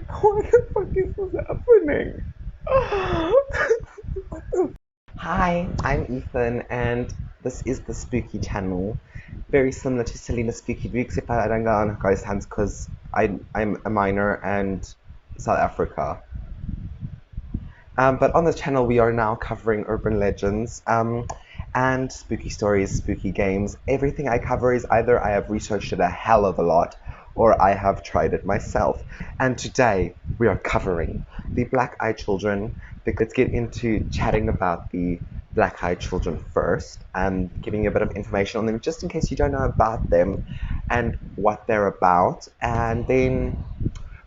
What the fuck is this happening? Hi, I'm Ethan, and this is the Spooky Channel. Very similar to Selena's Spooky View, except I don't go on her guys' hands because I'm a minor and South Africa. But on this channel, we are now covering urban legends and spooky stories, spooky games. Everything I cover is either I have researched it a hell of a lot or I have tried it myself. And today, we are covering the Black Eyed Children. Let's get into chatting about the Black Eyed Children first and giving you a bit of information on them just in case you don't know about them and what they're about. And then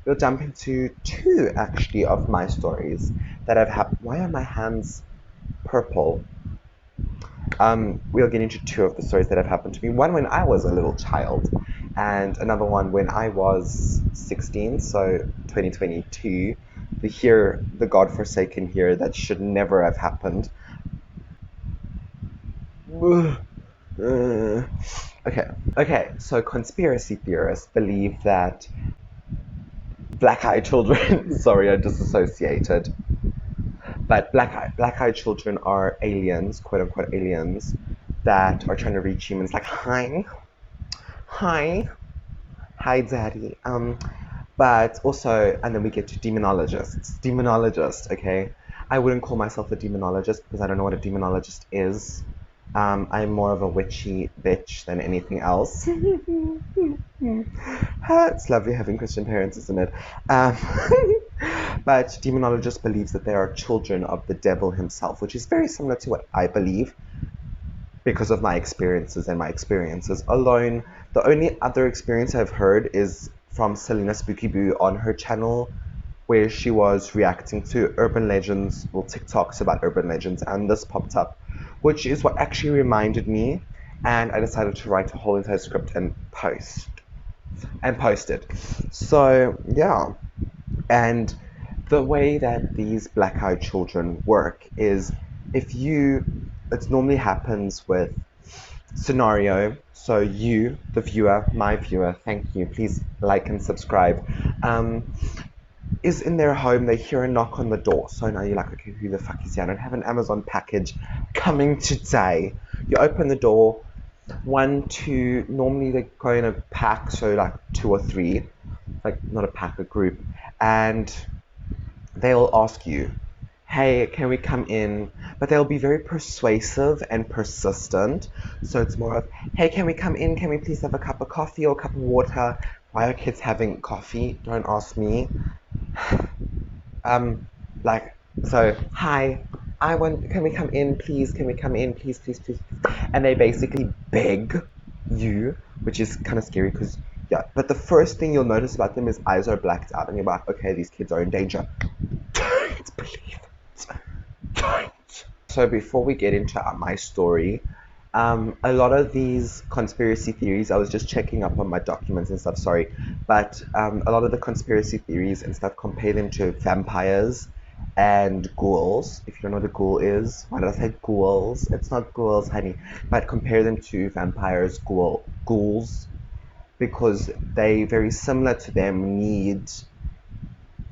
we'll jump into two actually of my stories that have happened. Why are my hands purple? We'll get into two of the stories that have happened to me. One when I was a little child, and another one when I was 16, so 2022. The godforsaken year that should never have happened. Okay, so conspiracy theorists believe that black-eyed children, sorry, I disassociated, but black-eyed children are aliens, quote-unquote aliens, that are trying to reach humans like, hi, hi, daddy. But also, and then we get to demonologists. Demonologist, okay? I wouldn't call myself a demonologist because I don't know what a demonologist is. I'm more of a witchy bitch than anything else. It's lovely having Christian parents, isn't it? But demonologist believes that they are children of the devil himself, which is very similar to what I believe because of my experiences and my experiences alone. The only other experience I've heard is from Selena Spooky Boo on her channel, where she was reacting to urban legends, well, TikToks about urban legends, and this popped up, which is what actually reminded me, and I decided to write a whole entire script and post it. So yeah, and the way that these black-eyed children work is it normally happens with scenario. So you, the viewer, my viewer, thank you, please like and subscribe, is in their home, they hear a knock on the door. So now you're like, okay, who the fuck is here? I don't have an Amazon package coming today. You open the door, one, two, normally they go in a pack, so like two or three, like not a pack, a group, and they'll ask you, hey, can we come in? But they'll be very persuasive and persistent. So it's more of, hey, can we come in? Can we please have a cup of coffee or a cup of water? Why are kids having coffee? Don't ask me. Like, so, hi, can we come in, please? Can we come in, please, please, please? And they basically beg you, which is kind of scary because, yeah, but the first thing you'll notice about them is eyes are blacked out and you're like, okay, these kids are in danger. Don't believe it. Don't. So before we get into my story, a lot of these conspiracy theories, I was just checking up on my documents and stuff, sorry, but a lot of the conspiracy theories and stuff compare them to vampires and ghouls. If you don't know what a ghoul is, why did I say ghouls? It's not ghouls, honey, but compare them to vampires, ghouls, because they, very similar to them, need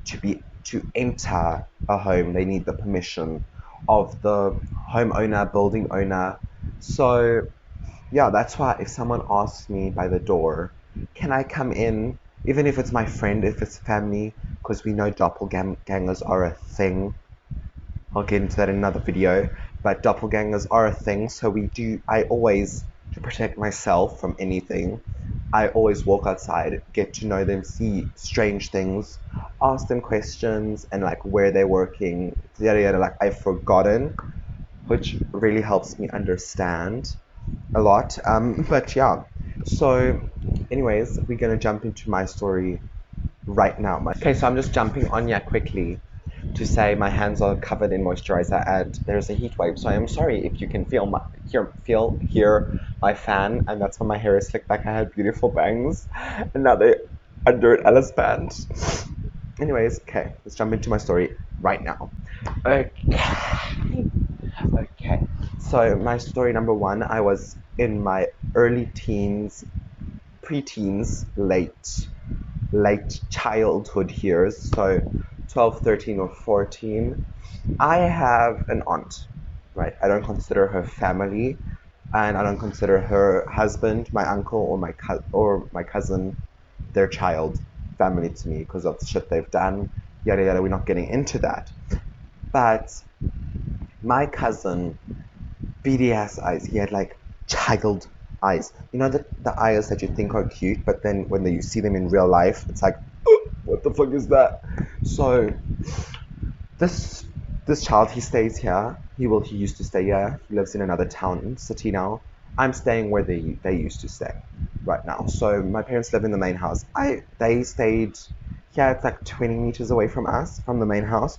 to enter a home. They need the permission of the homeowner, building owner. So yeah, that's why if someone asks me by the door, can I come in? Even if it's my friend, if it's family, because we know doppelgangers are a thing. I'll get into that in another video. But doppelgangers are a thing, so I always, to protect myself from anything, I always walk outside, get to know them, see strange things, ask them questions, and like where they're working, yada yada, like I've forgotten, which really helps me understand a lot. But yeah, so anyways, we're gonna jump into my story right now. Okay, so I'm just jumping on here quickly to say my hands are covered in moisturizer and there's a heat wave, so I am sorry if you can hear my fan, and that's why my hair is slicked back. I had beautiful bangs and now they're under an Alice band. Anyways, okay, let's jump into my story right now. Okay, so my story number one, I was in my early teens, preteens, late late childhood years, so 12, 13, or 14, I have an aunt, right? I don't consider her family, and I don't consider her husband, my uncle, or my cousin, their child, family to me because of the shit they've done. Yada yada. We're not getting into that. But my cousin, BDS eyes. He had like child eyes. You know the eyes that you think are cute, but then when you see them in real life, it's like, what the fuck is that? So this this child, he stays here. He used to stay here. He lives in another town, city now. I'm staying where they used to stay right now. So my parents live in the main house. They stayed here. It's like 20 meters away from us, from the main house.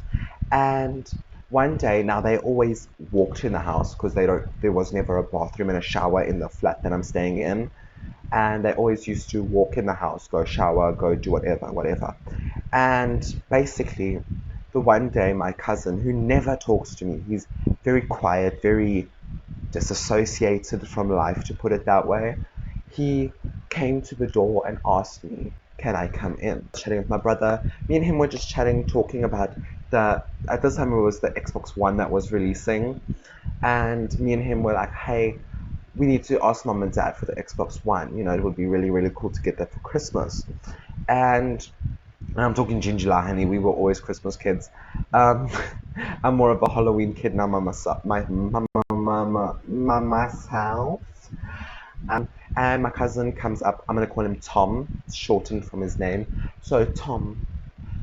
And one day, now they always walked in the house because there was never a bathroom and a shower in the flat that I'm staying in. And they always used to walk in the house, go shower, go do whatever. And basically, the one day my cousin, who never talks to me, he's very quiet, very disassociated from life, to put it that way, he came to the door and asked me, can I come in? Chatting with my brother. Me and him were just chatting, talking about at this time it was the Xbox One that was releasing. And me and him were like, hey, we need to ask mom and dad for the Xbox One. You know, it would be really, really cool to get that for Christmas. And I'm talking Ginger honey. We were always Christmas kids. Um, I'm more of a Halloween kid now, myself. And my cousin comes up. I'm gonna call him Tom, shortened from his name. So Tom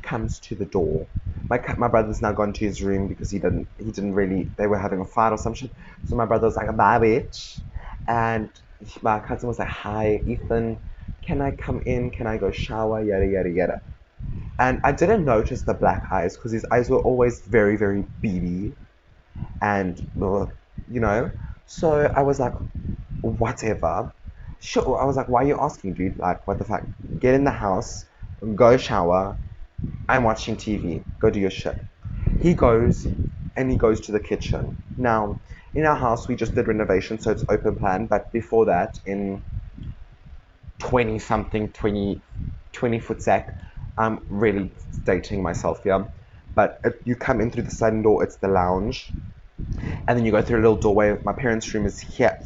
comes to the door. My brother's now gone to his room because he didn't really, they were having a fight or some shit. So my brother was like, bye bitch. And my cousin was like, hi Ethan, can I come in? Can I go shower? Yada yada yada. And I didn't notice the black eyes because his eyes were always very, very beady and, you know. So I was like, whatever. Sure. I was like, why are you asking, dude? Like, what the fuck? Get in the house, go shower. I'm watching TV. Go do your shit. He goes to the kitchen. Now, in our house, we just did renovation, so it's open plan. But before that, in 20 foot sack, I'm really dating myself here. But you come in through the side door, it's the lounge. And then you go through a little doorway. My parents' room is here.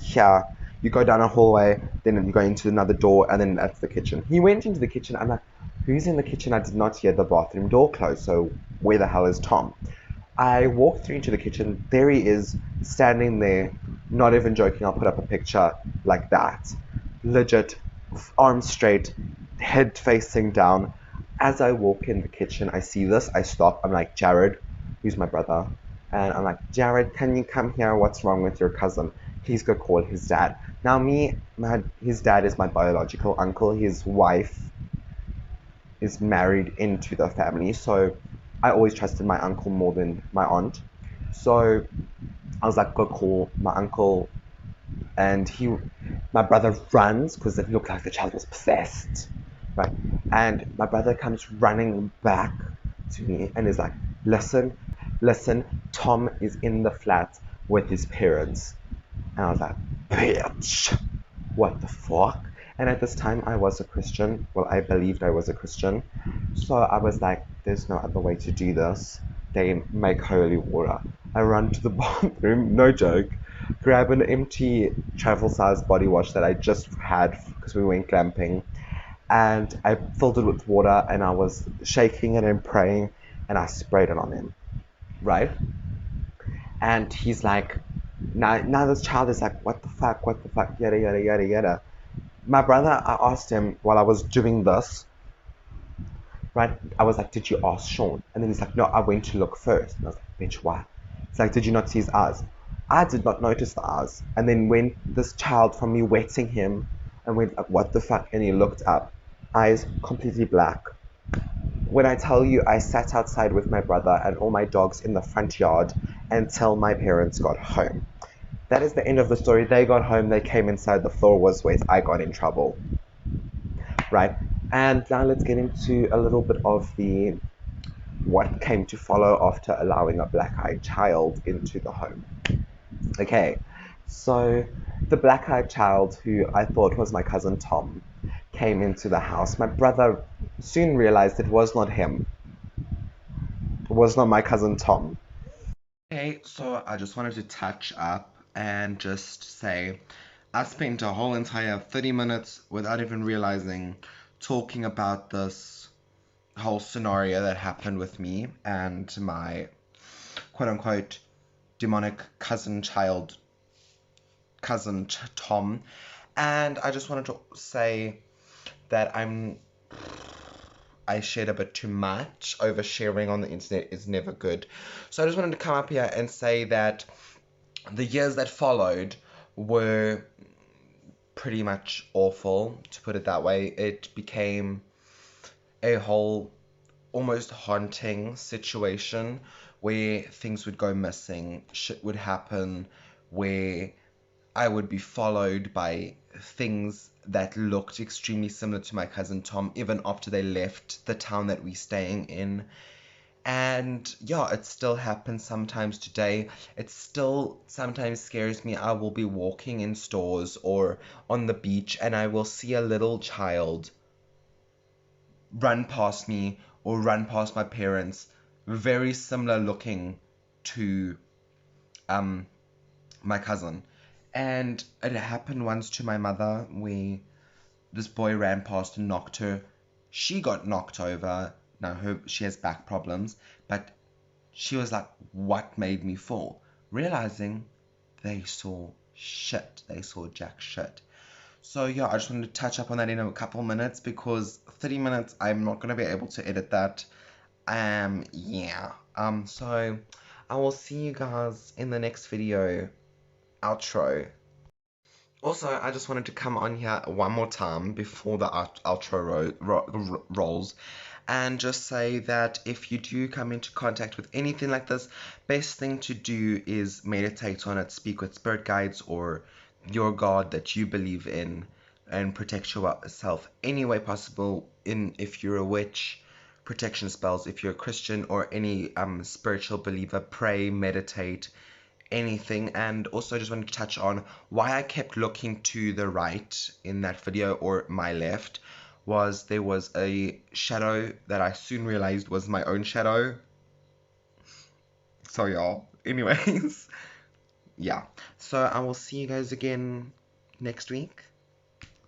You go down a hallway, then you go into another door, and then that's the kitchen. He went into the kitchen. I'm like, who's in the kitchen? I did not hear the bathroom door close, so where the hell is Tom? I walked through into the kitchen. There he is, standing there, not even joking. I'll put up a picture like that. Legit, arms straight, head facing down. As I walk in the kitchen, I see this. I stop. I'm like, Jared, who's my brother? And I'm like, Jared, can you come here? What's wrong with your cousin? Please go call his dad. Now his dad is my biological uncle. His wife is married into the family. So I always trusted my uncle more than my aunt. So I was like, go call my uncle. And my brother runs because it looked like the child was possessed. Right. And my brother comes running back to me and is like, listen, Tom is in the flat with his parents. And I was like, bitch, what the fuck? And at this time, I was a Christian. Well, I believed I was a Christian. So I was like, there's no other way to do this. They make holy water. I run to the bathroom, no joke, grab an empty travel-sized body wash that I just had because we went glamping. And I filled it with water and I was shaking it and praying and I sprayed it on him. Right? And he's like, now this child is like, what the fuck, yada, yada, yada, yada. My brother, I asked him while I was doing this, right? I was like, did you ask Sean? And then he's like, no, I went to look first. And I was like, bitch, what? It's like, did you not see his eyes? I did not notice the eyes. And then when this child, from me wetting him, and went like, what the fuck? And he looked up, eyes completely black. When I tell you, I sat outside with my brother and all my dogs in the front yard until my parents got home. That is the end of the story. They got home, they came inside, the floor was wet, I got in trouble. Right? And now let's get into a little bit of what came to follow after allowing a black-eyed child into the home. Okay, so the black-eyed child, who I thought was my cousin Tom, came into the house. My brother soon realized it was not him. It was not my cousin Tom. Okay, so I just wanted to touch up and just say I spent a whole entire 30 minutes without even realizing talking about this whole scenario that happened with me and my quote unquote demonic cousin Tom. And I just wanted to say that I shared a bit too much. Oversharing on the internet is never good. So I just wanted to come up here and say that the years that followed were pretty much awful, to put it that way. It became a whole almost haunting situation where things would go missing, shit would happen, where I would be followed by things that looked extremely similar to my cousin Tom, even after they left the town that we're staying in. And yeah, it still happens sometimes today. It still sometimes scares me. I will be walking in stores or on the beach and I will see a little child run past me or run past my parents, very similar looking to my cousin. And it happened once to my mother where this boy ran past and knocked her. She got knocked over. Now she has back problems, but she was like, what made me fall? Realizing they saw shit. They saw jack shit. So yeah, I just wanted to touch up on that in a couple minutes because 30 minutes, I'm not going to be able to edit that. Yeah. So I will see you guys in the next video. Outro. Also, I just wanted to come on here one more time before the outro rolls and just say that if you do come into contact with anything like this, best thing to do is meditate on it, speak with spirit guides or your God that you believe in, and protect yourself any way possible. If you're a witch, protection spells. If you're a Christian or any spiritual believer, pray, meditate, anything. And also just wanted to touch on why I kept looking to the right in that video, or my left, was there was a shadow that I soon realized was my own shadow. So y'all, anyways, yeah, so I will see you guys again next week.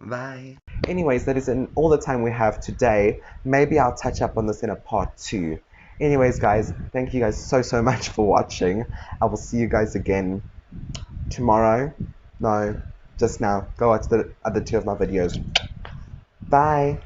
Bye. Anyways, that is all the time we have today. Maybe I'll touch up on this in a part 2. Anyways, guys, thank you guys so much for watching. I will see you guys again tomorrow. No, just now. Go watch the other 2 of my videos. Bye.